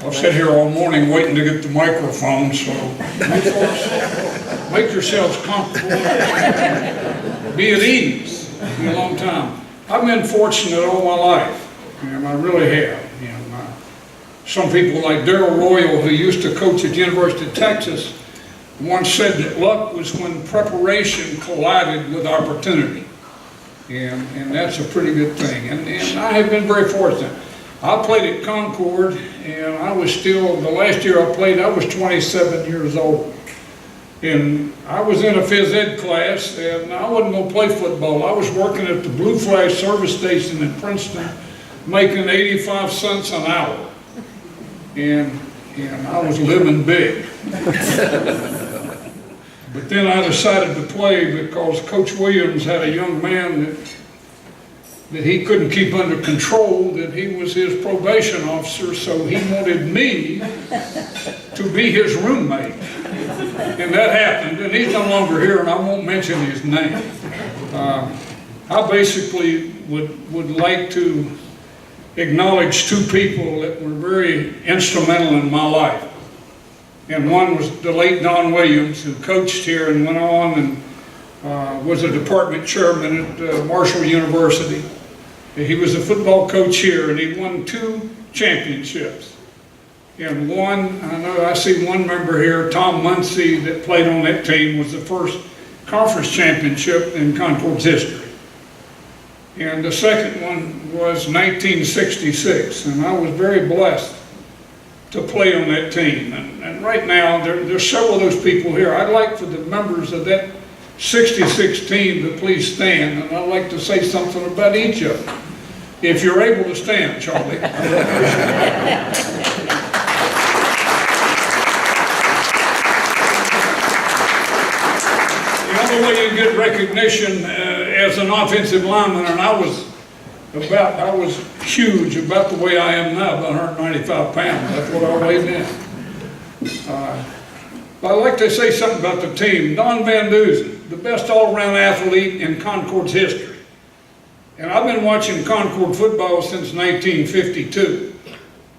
I've sat here all morning waiting to get the microphone, so you folks, make yourselves comfortable. Be at ease. It's been a long time. I've been fortunate all my life, and I really have. Some people like Darrell Royal, who used to coach at the University of Texas, once said that luck was when preparation collided with opportunity. And that's a pretty good thing. And I have been very fortunate. I played at Concord, and I was still, the last year I played, I was 27 years old. And I was in a phys ed class, and I wasn't going to play football. I was working at the Blue Flash service station in Princeton, making 85 cents an hour. And I was living big. But then I decided to play because Coach Williams had a young man that he couldn't keep under control, that he was his probation officer, so he wanted me to be his roommate. And that happened, and he's no longer here, and I won't mention his name. I basically would like to acknowledge two people that were very instrumental in my life. And one was the late Don Williams, who coached here and went on and was a department chairman at Marshall University. He was a football coach here, and he won 2 championships. And one, I know I see one member here, Tom Muncie, that played on that team, was the first conference championship in Concord's history. And the second one was 1966, and I was very blessed to play on that team. And right now, there's several of those people here. I'd like for the members of that 66 team to please stand, and I'd like to say something about each of them. If you're able to stand, Charlie. The only way you get recognition as an offensive lineman, and I was huge, about the way I am now, about 195 pounds. That's what I weighed then. But I'd like to say something about the team. Don Van Duzen, the best all-around athlete in Concord's history. And I've been watching Concord football since 1952,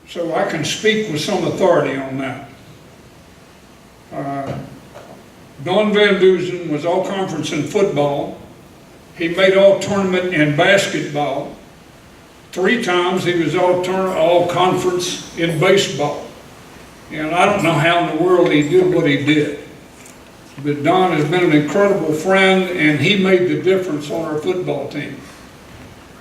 so I can speak with some authority on that. Don Van Duzen was all-conference in football. He made all-tournament in basketball. 3 times he was all-conference in baseball. And I don't know how in the world he did what he did. But Don has been an incredible friend, and he made the difference on our football team.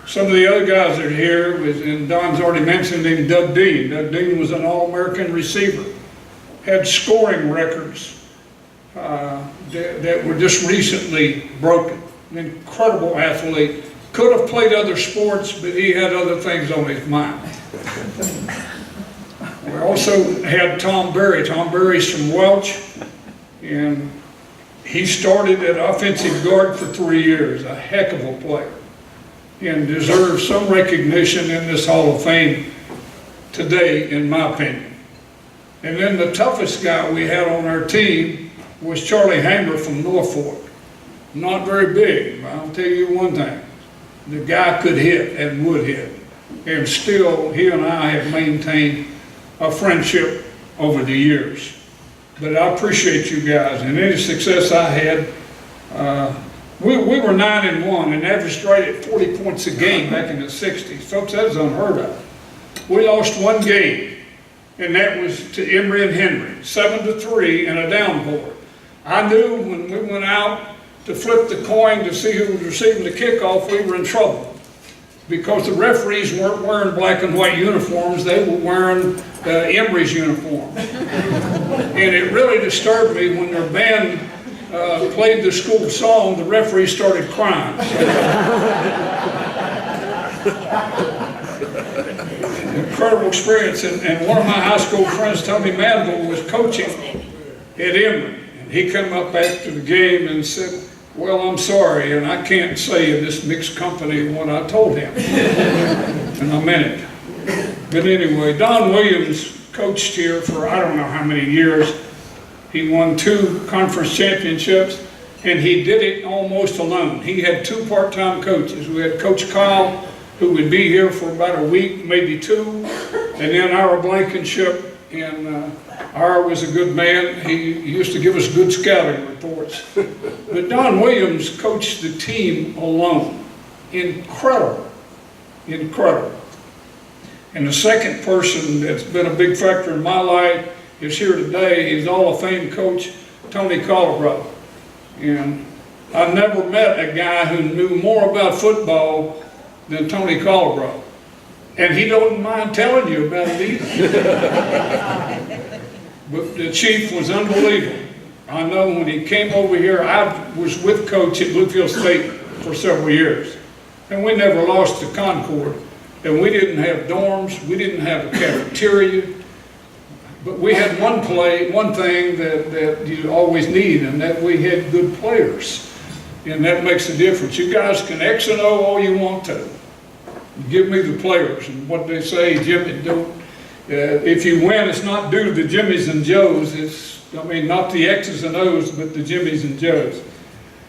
Some of the other guys that are here, and Don's already mentioned him, Doug Dean. Doug Dean was an All-American receiver. Had scoring records that were just recently broken. An incredible athlete. Could have played other sports, but he had other things on his mind. We also had Tom Berry. Tom Berry's from Welch, and he started at offensive guard for 3 years. A heck of a player, and deserves some recognition in this Hall of Fame today, in my opinion. And then the toughest guy we had on our team was Charlie Hamer from Norfolk. Not very big, but I'll tell you one thing. The guy could hit and would hit. And still, he and I have maintained a friendship over the years. But I appreciate you guys, and any success I had. We were 9-1 and averaged right at 40 points a game back in the 60s. Folks, that was unheard of. We lost 1 game, and that was to Emory and Henry, 7-3 and a downpour. I knew when we went out to flip the coin to see who was receiving the kickoff, we were in trouble. Because the referees weren't wearing black and white uniforms, they were wearing Emory's uniform. And it really disturbed me when their band played the school song, the referee started crying. Incredible experience, and one of my high school friends, Tommy Manville, was coaching at Emory. And he came up after the game and said, "Well, I'm sorry, and I can't say in this mixed company what I told him." And I meant it. But anyway, Don Williams coached here for I don't know how many years. He won 2 conference championships, and he did it almost alone. He had 2 part-time coaches. We had Coach Kyle, who would be here for about a week, maybe 2, and then Ira Blankenship, And R was a good man. He used to give us good scouting reports. But Don Williams coached the team alone. Incredible. Incredible. And the second person that's been a big factor in my life is here today. He's Hall of Fame coach Tony Colabro. And I never met a guy who knew more about football than Tony Colabro. And he don't mind telling you about it either. But the chief was unbelievable. I know when he came over here, I was with Coach at Bluefield State for several years. And we never lost to Concord. And we didn't have dorms, we didn't have a cafeteria. But we had one thing that you always need, and that we had good players. And that makes a difference. You guys can X and O all you want to. Give me the players. And what they say, Jimmy, if you win, it's not due to the Jimmies and Joes. Not the X's and O's, but the Jimmies and Joes.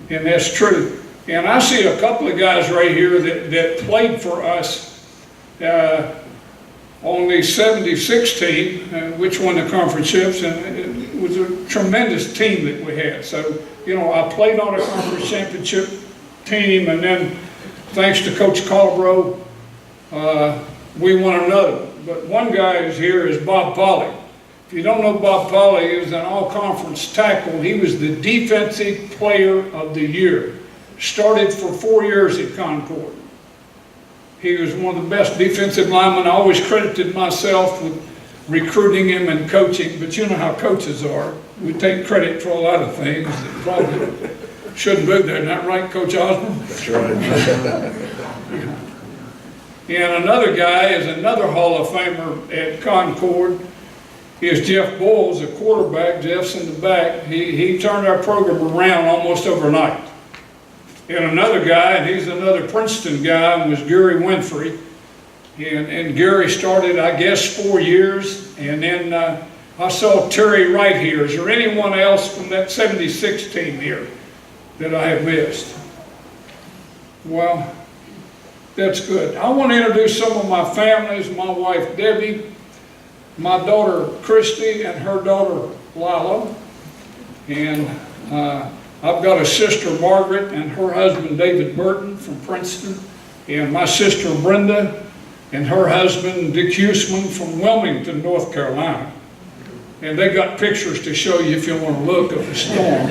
And that's true. And I see a couple of guys right here that played for us on the 76 team, which won the conference-ships, and it was a tremendous team that we had. So, I played on a conference championship team, and then thanks to Coach Colabro, we won another. But one guy who's here is Bob Polly. If you don't know Bob Polly, he was an all-conference tackle. He was the Defensive Player of the Year. Started for 4 years at Concord. He was one of the best defensive linemen. I always credited myself with recruiting him and coaching, but you know how coaches are. We take credit for a lot of things that probably shouldn't be there. Isn't that right, Coach Osborne? That's right. And another guy is another Hall of Famer at Concord. Is Jeff Bowles, a quarterback. Jeff's in the back. He turned our program around almost overnight. And another guy, and he's another Princeton guy, was Gary Winfrey. And Gary started, I guess, 4 years. And then I saw Terry right here. Is there anyone else from that 76 team here that I have missed? Well, that's good. I want to introduce some of my families. My wife, Debbie, my daughter, Christy, and her daughter, Lila. And I've got a sister, Margaret, and her husband, David Burton, from Princeton. And my sister, Brenda, and her husband, Dick Huseman, from Wilmington, North Carolina. And they got pictures to show you if you want to look of the storm.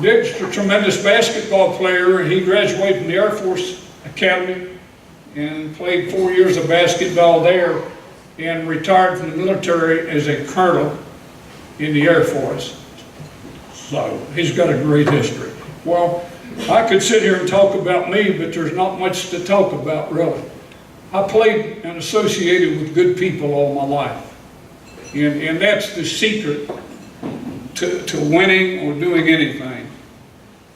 Dick's a tremendous basketball player. He graduated from the Air Force Academy and played 4 years of basketball there and retired from the military as a colonel in the Air Force. So he's got a great history. Well, I could sit here and talk about me, but there's not much to talk about, really. I played and associated with good people all my life. And that's the secret to winning or doing anything.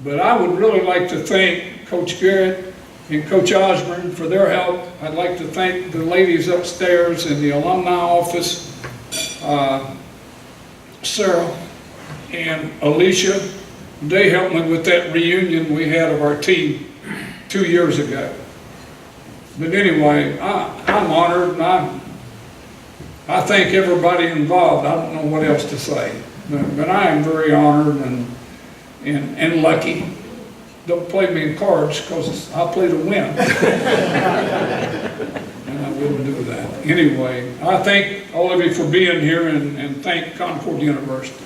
But I would really like to thank Coach Garrett and Coach Osborne for their help. I'd like to thank the ladies upstairs in the alumni office, Sarah and Alicia. They helped me with that reunion we had of our team 2 years ago. But anyway, I'm honored, and I thank everybody involved. I don't know what else to say, but I am very honored and lucky. Don't play me in cards because I play to win. And I wouldn't do that. Anyway, I thank all of you for being here and thank Concord University.